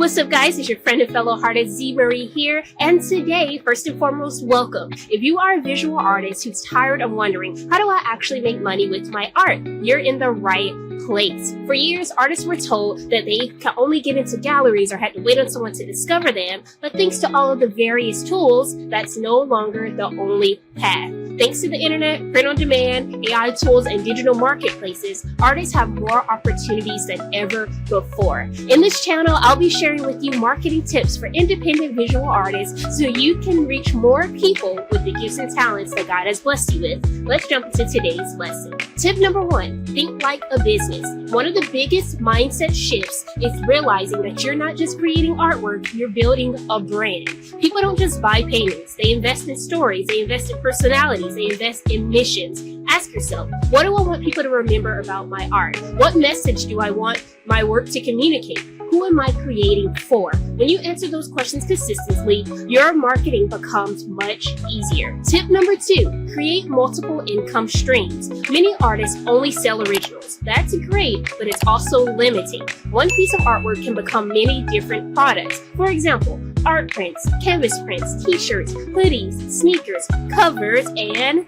What's up, guys? It's your friend and fellow artist Zmarie here, and today, first and foremost, welcome. If you are a visual artist who's tired of wondering, how do I actually make money with my art? You're in the right place. For years, artists were told that they can only get into galleries or had to wait on someone to discover them, but thanks to all of the various tools, that's no longer the only path. Thanks to the internet, print on demand, AI tools, and digital marketplaces, artists have more opportunities than ever before. In this channel, I'll be sharing with you marketing tips for independent visual artists so you can reach more people with the gifts and talents that God has blessed you with. Let's jump into today's lesson. Tip number 1, think like a business. One of the biggest mindset shifts is realizing that you're not just creating artwork, you're building a brand. People don't just buy paintings, they invest in stories, they invest in personalities, they invest in missions. Ask yourself, what do I want people to remember about my art? What message do I want my work to communicate? Who am I creating for? When you answer those questions consistently, your marketing becomes much easier. Tip number 2, create multiple income streams. Many artists only sell originals. That's great, but it's also limiting. One piece of artwork can become many different products. For example, art prints, canvas prints, t-shirts, hoodies, sneakers, covers, and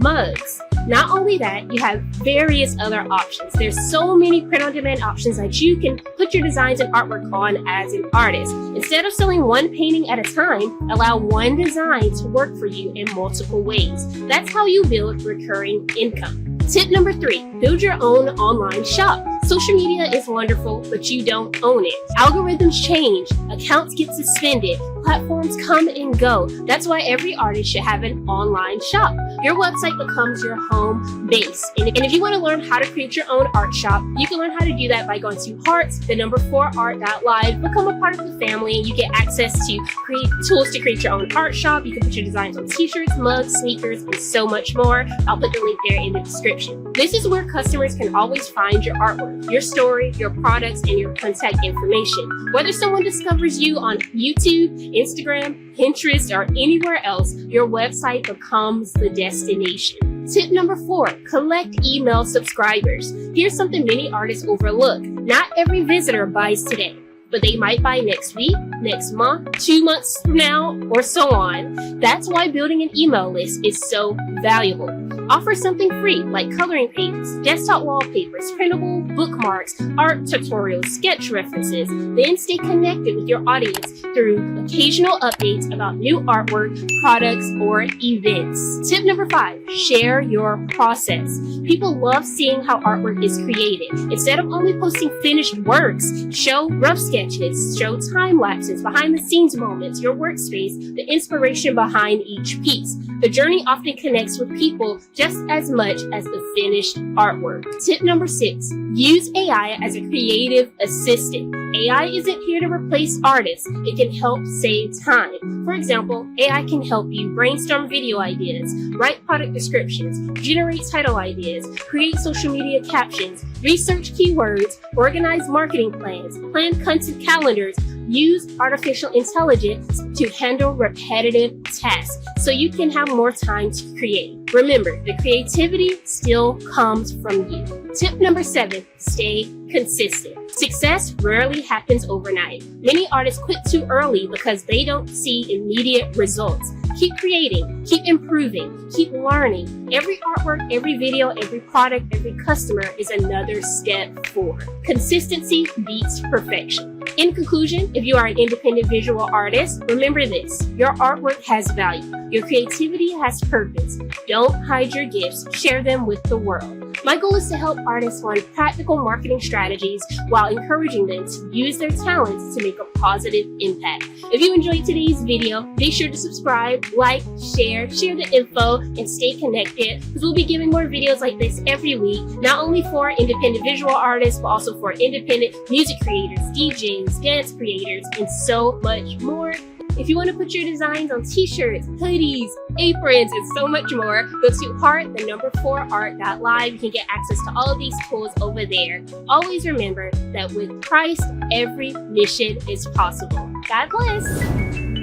mugs. Not only that, you have various other options. There's so many print-on-demand options that you can put your designs and artwork on as an artist. Instead of selling one painting at a time, allow one design to work for you in multiple ways. That's how you build recurring income. Tip number 3, build your own online shop. Social media is wonderful, but you don't own it. Algorithms change, accounts get suspended, platforms come and go. That's why every artist should have an online shop. Your website becomes your home base. And if you want to learn how to create your own art shop, you can learn how to do that by going to hearts4art.live, become a part of the family, and you get access to create tools to create your own art shop. You can put your designs on t-shirts, mugs, sneakers, and so much more. I'll put the link there in the description. This is where customers can always find your artwork, your story, your products, and your contact information. Whether someone discovers you on YouTube, Instagram, Pinterest, or anywhere else, your website becomes the destination. Tip number 4, collect email subscribers. Here's something many artists overlook. Not every visitor buys today, but they might buy next week, next month, 2 months from now, or so on. That's why building an email list is so valuable. Offer something free like coloring pages, desktop wallpapers, printable bookmarks, art tutorials, sketch references. Then stay connected with your audience through occasional updates about new artwork, products, or events. Tip number 5, share your process. People love seeing how artwork is created. Instead of only posting finished works, show rough sketches, show time lapses, behind the scenes moments, your workspace, the inspiration behind each piece. The journey often connects with people just as much as the finished artwork. Tip number 6, use AI as a creative assistant. AI isn't here to replace artists. It can help save time. For example, AI can help you brainstorm video ideas, write product descriptions, generate title ideas, create social media captions, research keywords, organize marketing plans, plan content calendars. Use artificial intelligence to handle repetitive tasks so you can have more time to create. Remember, the creativity still comes from you. Tip number 7, stay consistent. Success rarely happens overnight. Many artists quit too early because they don't see immediate results. Keep creating, keep improving, keep learning. Every artwork, every video, every product, every customer is another step forward. Consistency beats perfection. In conclusion, if you are an independent visual artist, remember this: your artwork has value. Your creativity has purpose. Don't hide your gifts, share them with the world. My goal is to help artists find practical marketing strategies while encouraging them to use their talents to make a positive impact. If you enjoyed today's video, be sure to subscribe, like, share the info, and stay connected, because we'll be giving more videos like this every week, not only for independent visual artists, but also for independent music creators, DJs, dance creators, and so much more. If you want to put your designs on t-shirts, hoodies, aprons, and so much more, go to heart4art.live. You can get access to all of these tools over there. Always remember that with Christ, every mission is possible. God bless.